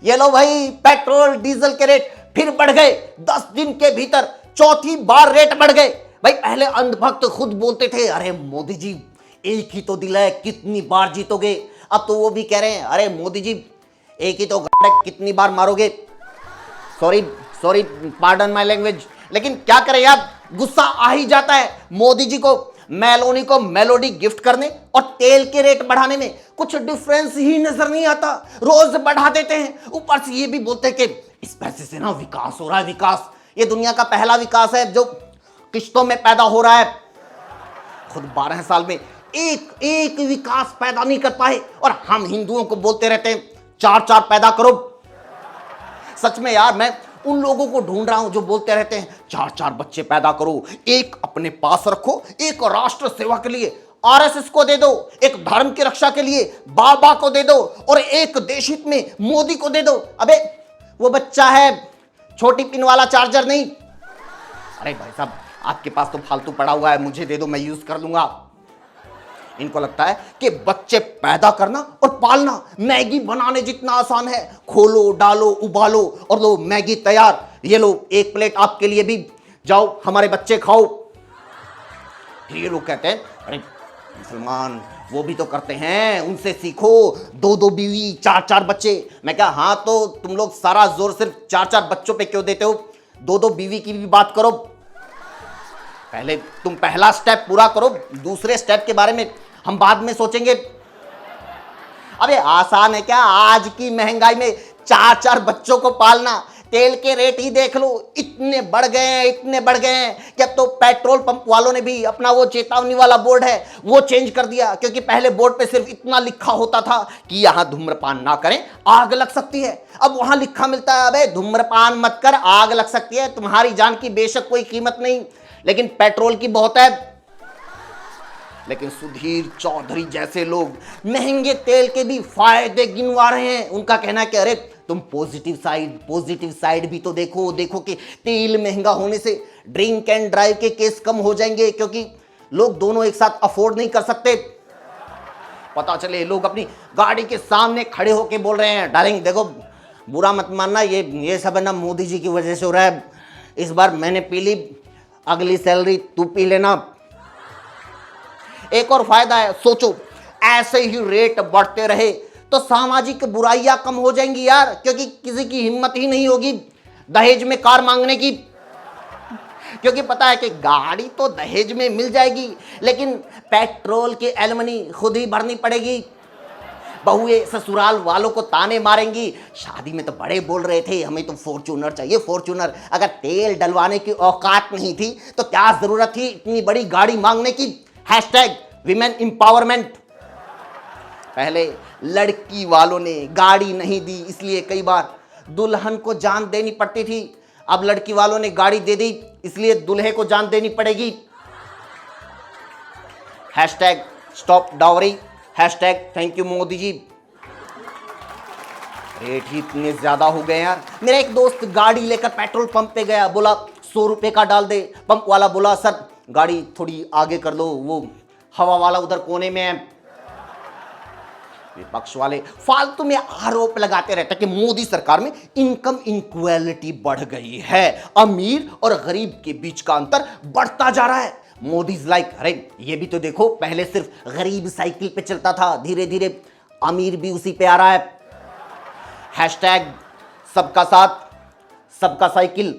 ये लो भाई, petrol diesel के रेट फिर बढ़ गए। 10 दिन के भीतर चौथी बार रेट बढ़ गए। भाई पहले अंधभक्त खुद बोलते थे अरे मोदी जी एक ही तो दिल है, कितनी बार जीतोगे। अब तो वो भी कह रहे हैं अरे मोदी जी एक ही तो गाड़ है, कितनी बार मारोगे। Sorry sorry, pardon my language, लेकिन क्या करें यार, गुस्सा आ ही जाता है। मोदी जी को मेलोनी को मेलोडी गिफ्ट करने और तेल के रेट बढ़ाने में कुछ डिफरेंस ही नजर नहीं आता। रोज बढ़ा देते हैं, ऊपर से ये भी बोलते हैं कि इस पैसे से ना विकास हो रहा है। विकास, ये दुनिया का पहला विकास है जो किश्तों में पैदा हो रहा है। खुद 12 साल में एक विकास पैदा नहीं कर पाए और हम हिंदुओं को बोलते रहते हैं 4 पैदा करो। सच में यार, मैं उन लोगों को ढूंढ रहा हूं जो बोलते रहते हैं 4 बच्चे पैदा करो, एक अपने पास रखो, एक राष्ट्र सेवा के लिए आरएसएस को दे दो, एक धर्म की रक्षा के लिए बाबा को दे दो और एक देश हित में मोदी को दे दो। अबे वो बच्चा है छोटी पिन वाला चार्जर नहीं। अरे भाई साहब, आपके पास तो फालतू पड़ा हुआ है, मुझे दे दो, मैं यूज कर लूंगा। इनको लगता है कि बच्चे पैदा करना और पालना मैगी बनाने जितना आसान है। खोलो, डालो, उबालो और लो मैगी तैयार। ये लो एक प्लेट आपके लिए भी, जाओ हमारे बच्चे खाओ। फिर ये लोग कहते हैं अरे मुसलमान वो भी तो करते हैं, उनसे सीखो, 2 बीवी 4 बच्चे। मैं क्या, हाँ तो तुम लोग सारा जोर सिर्फ 4 बच्चों पे क्यों देते हो? 2 बीवी की भी बात करो। पहले तुम पहला स्टेप पूरा करो, दूसरे स्टेप के बारे में हम बाद में सोचेंगे। अबे आसान है क्या आज की महंगाई में 4 बच्चों को पालना? तेल के रेट ही देख लो, इतने बढ़ गए हैं कि अब तो पेट्रोल पंप वालों ने भी अपना वो चेतावनी वाला बोर्ड है वो चेंज कर दिया। क्योंकि पहले बोर्ड पे सिर्फ इतना लिखा होता था कि यहां धूम्रपान ना करें, आग लग सकती है। अब वहां लिखा मिलता है अबे धूम्रपान मत कर, आग लग सकती है। तुम्हारी जान की बेशक कोई कीमत नहीं, लेकिन पेट्रोल की बहुत है। लेकिन सुधीर चौधरी जैसे लोग महंगे तेल के भी फायदे गिनवा रहे हैं। उनका कहना है कि अरे तुम पॉजिटिव साइड भी तो देखो कि तेल महंगा होने से ड्रिंक एंड ड्राइव के केस कम हो जाएंगे, क्योंकि लोग दोनों एक साथ अफोर्ड नहीं कर सकते। पता चले लोग अपनी गाड़ी के सामने खड़े होके बोल रहे हैं डार्लिंग देखो, बुरा मत मानना, ये सब है ना मोदी जी की वजह से हो रहा है। इस बार मैंने पी ली, अगली सैलरी तू पी लेना। एक और फायदा है, सोचो ऐसे ही रेट बढ़ते रहे तो सामाजिक बुराइयां कम हो जाएंगी यार, क्योंकि किसी की हिम्मत ही नहीं होगी दहेज में कार मांगने की। क्योंकि पता है कि गाड़ी तो दहेज में मिल जाएगी, लेकिन पेट्रोल की एलमनी खुद ही भरनी पड़ेगी। बहुएं ससुराल वालों को ताने मारेंगी, शादी में तो बड़े बोल रहे थे हमें तो फॉर्च्यूनर चाहिए, फॉर्च्यूनर। अगर तेल डलवाने की औकात नहीं थी तो क्या जरूरत थी इतनी बड़ी गाड़ी मांगने की। #Women empowerment. पहले लड़की वालों ने गाड़ी नहीं दी, इसलिए कई बार दुल्हन को जान देनी पड़ती थी। अब लड़की वालों ने गाड़ी दे दी, इसलिए दूल्हे को जान देनी पड़ेगी। #Stop dowry, #thank you Modi ji. Rate ही इतने ज्यादा हो गए यार। मेरा एक दोस्त गाड़ी लेकर पेट्रोल पंप पे गया, बोला 100 रुपए का डाल दे। पंप वाला बोला सर गाड़ी थोड़ी आगे कर लो, वो हवा वाला उधर कोने में है। विपक्ष वाले फालतू में आरोप लगाते रहते हैं कि मोदी सरकार में इनकम इनक्वालिटी बढ़ गई है, अमीर और गरीब के बीच का अंतर बढ़ता जा रहा है। मोदी इज लाइक अरे ये भी तो देखो, पहले सिर्फ गरीब साइकिल पे चलता था, धीरे धीरे अमीर भी उसी पे आ रहा है। #सबका साथ सबका साइकिल।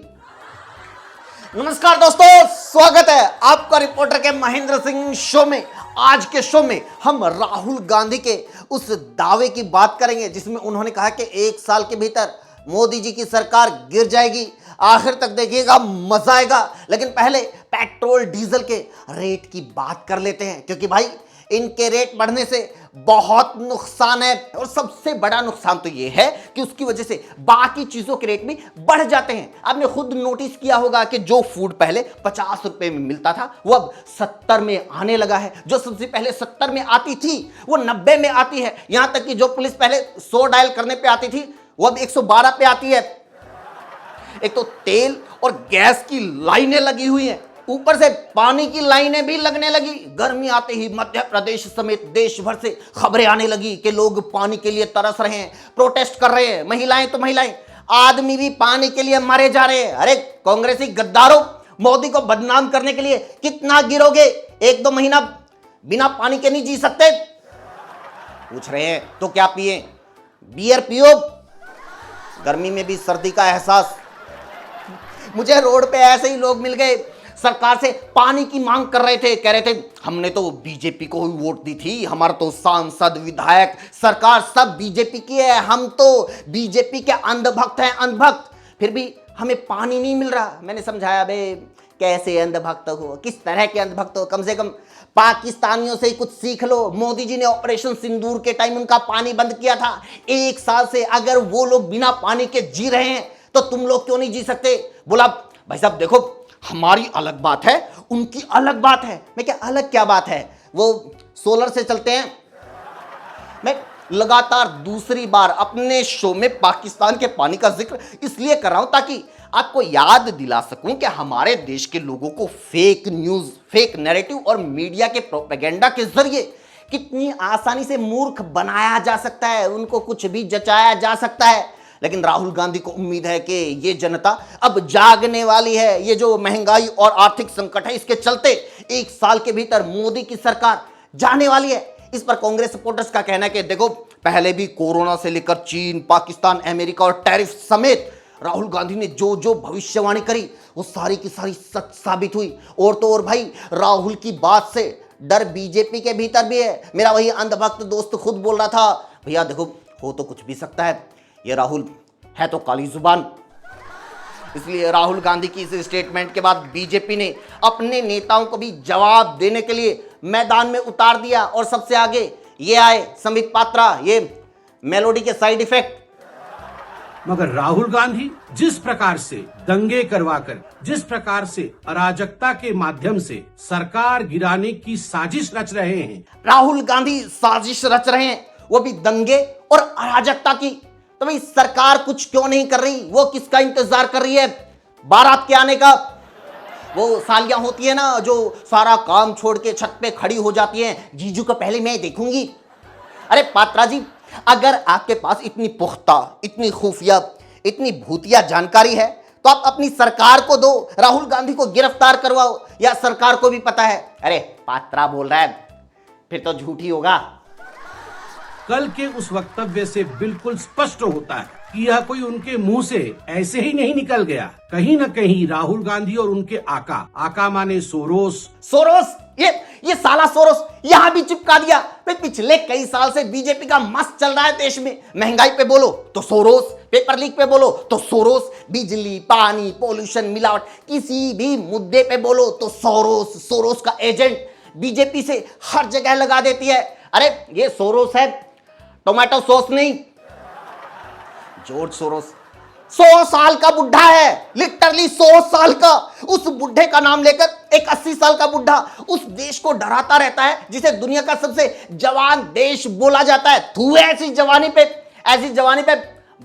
नमस्कार दोस्तों, स्वागत है आपका रिपोर्टर के महेंद्र सिंह शो में। आज के शो में हम राहुल गांधी के उस दावे की बात करेंगे जिसमें उन्होंने कहा कि 1 साल के भीतर मोदी जी की सरकार गिर जाएगी। आखिर तक देखिएगा, मजा आएगा। लेकिन पहले पेट्रोल डीजल के रेट की बात कर लेते हैं, क्योंकि भाई इनके रेट बढ़ने से बहुत नुकसान है। और सबसे बड़ा नुकसान तो ये है कि उसकी वजह से बाकी चीजों के रेट भी बढ़ जाते हैं। आपने खुद नोटिस किया होगा कि जो फूड पहले 50 रुपए में मिलता था वो अब 70 में आने लगा है। जो सबसे पहले 70 में आती थी वो 90 में आती है। यहां तक कि जो पुलिस पहले 100 डायल करने पे आती थी वो अब 112 पे आती है। एक तो तेल और गैस की लाइनें लगी हुई हैं। ऊपर से पानी की लाइनें भी लगने लगी। गर्मी आते ही मध्य प्रदेश समेत देश भर से खबरें आने लगी कि लोग पानी के लिए तरस रहे हैं, प्रोटेस्ट कर रहे हैं। महिलाएं तो महिलाएं, आदमी भी पानी के लिए मरे जा रहे हैं। अरे कांग्रेसी गद्दारों, मोदी को बदनाम करने के लिए कितना गिरोगे? 1-2 महीना बिना पानी के नहीं जी सकते? पूछ रहे हैं तो क्या पिए? बियर पियो, गर्मी में भी सर्दी का एहसास। मुझे रोड पे ऐसे ही लोग मिल गए, सरकार से पानी की मांग कर रहे थे। कह रहे थे हमने तो बीजेपी को ही वोट दी थी, हमारा तो सांसद विधायक सरकार सब बीजेपी की है, हम तो बीजेपी के अंधभक्त हैं, अंधभक्त, फिर भी हमें पानी नहीं मिल रहा। मैंने समझाया, बे कैसे अंधभक्त हो, किस तरह के अंधभक्त हो, कम से कम पाकिस्तानियों से ही कुछ सीख लो। मोदी जी ने ऑपरेशन सिंदूर के टाइम उनका पानी बंद किया था। 1 साल से अगर वो लोग बिना पानी के जी रहे हैं तो तुम लोग क्यों नहीं जी सकते? बोला भाई साहब देखो, हमारी अलग बात है, उनकी अलग बात है। मैं क्या अलग क्या बात है? वो सोलर से चलते हैं। मैं लगातार दूसरी बार अपने शो में पाकिस्तान के पानी का जिक्र इसलिए कर रहा हूं ताकि आपको याद दिला सकूं कि हमारे देश के लोगों को फेक न्यूज, फेक नैरेटिव और मीडिया के प्रोपेगेंडा के जरिए कितनी आसानी से मूर्ख बनाया जा सकता है, उनको कुछ भी जचाया जा सकता है। लेकिन राहुल गांधी को उम्मीद है कि ये जनता अब जागने वाली है। ये जो महंगाई और आर्थिक संकट है, इसके चलते 1 साल के भीतर मोदी की सरकार जाने वाली है। इस पर कांग्रेस सपोर्टर्स का कहना है कि देखो, पहले भी कोरोना से लेकर चीन, पाकिस्तान, अमेरिका और टैरिफ समेत राहुल गांधी ने जो जो भविष्यवाणी करी वो सारी की सारी सच साबित हुई। और तो और भाई, राहुल की बात से डर बीजेपी के भीतर भी है। मेरा वही अंधभक्त दोस्त खुद बोल रहा था, भैया देखो हो तो कुछ भी सकता है, ये राहुल है तो काली जुबान। इसलिए राहुल गांधी की इस स्टेटमेंट के बाद बीजेपी ने अपने नेताओं को भी जवाब देने के लिए मैदान में उतार दिया। और सबसे आगे ये आए संबित पात्रा, ये मेलोडी के साइड इफेक्ट। मगर राहुल गांधी जिस प्रकार से दंगे करवाकर, जिस प्रकार से अराजकता के माध्यम से सरकार गिराने की साजिश रच रहे हैं, राहुल गांधी साजिश रच रहे हैं, वो भी दंगे और अराजकता की। तो भाई सरकार कुछ क्यों नहीं कर रही? वो किसका इंतजार कर रही है? बारात के आने का। वो सालियां होती है ना जो सारा काम छोड़ के छत पे खड़ी हो जाती हैं, जीजू को पहले मैं देखूंगी। अरे पात्रा जी, अगर आपके पास इतनी पुख्ता, इतनी खुफिया, इतनी भूतिया जानकारी है तो आप अपनी सरकार को दो, राहुल गांधी को गिरफ्तार करवाओ। या सरकार को भी पता है, अरे पात्रा बोल रहा है फिर तो झूठ ही होगा। कल के उस वक्तव्य से बिल्कुल स्पष्ट होता है कि यह कोई उनके मुंह से ऐसे ही नहीं निकल गया। कहीं न कहीं राहुल गांधी और उनके आका माने सोरोस, ये साला सोरोस यहां भी चिपका दिया। पिछले कई साल से बीजेपी का मस्त चल रहा है देश में। महंगाई पे बोलो तो सोरोस, पेपर लीक पे बोलो तो सोरोस, बिजली, पानी, पोल्यूशन, मिलावट, किसी भी मुद्दे पे बोलो तो सोरोस का एजेंट बीजेपी से हर जगह लगा देती है। अरे ये सोरोस है, टोमेटो सॉस नहीं, जॉर्ज सोरोस 100 साल का बुढ़ा है, लिटरली 100 साल का। उस बुढ़े का नाम लेकर एक 80 साल का बुढ़ा उस देश को डराता रहता है जिसे दुनिया का सबसे जवान देश बोला जाता है। तू ऐसी जवानी पे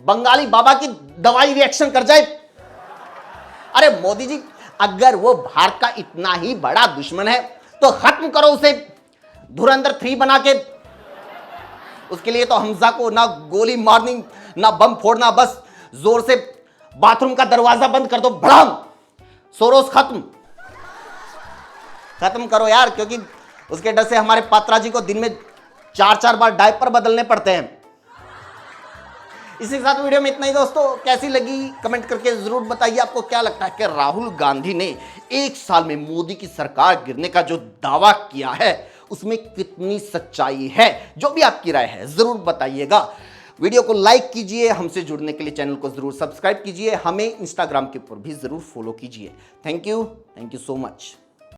बंगाली बाबा की दवाई रिएक्शन कर जाए। अरे मोदी जी, अगर वो भारत का इतना ही बड़ा दुश्मन है तो खत्म करो उसे धुरंधर 3 बना के। उसके लिए तो हमजा को ना गोली मारनी, ना बम फोड़ना, बस जोर से बाथरूम का दरवाजा बंद कर दो, भड़ाम, सोरोस खत्म करो यार। क्योंकि उसके डर से हमारे पात्रा जी को दिन में 4-4 बार डायपर बदलने पड़ते हैं। इसी के साथ वीडियो में इतना ही दोस्तों। कैसी लगी कमेंट करके जरूर बताइए। आपको क्या लगता है कि राहुल गांधी ने 1 साल में मोदी की सरकार गिरने का जो दावा किया है उसमें कितनी सच्चाई है? जो भी आपकी राय है जरूर बताइएगा। वीडियो को लाइक कीजिए, हमसे जुड़ने के लिए चैनल को जरूर सब्सक्राइब कीजिए, हमें इंस्टाग्राम के ऊपर भी जरूर फॉलो कीजिए। Thank you so much.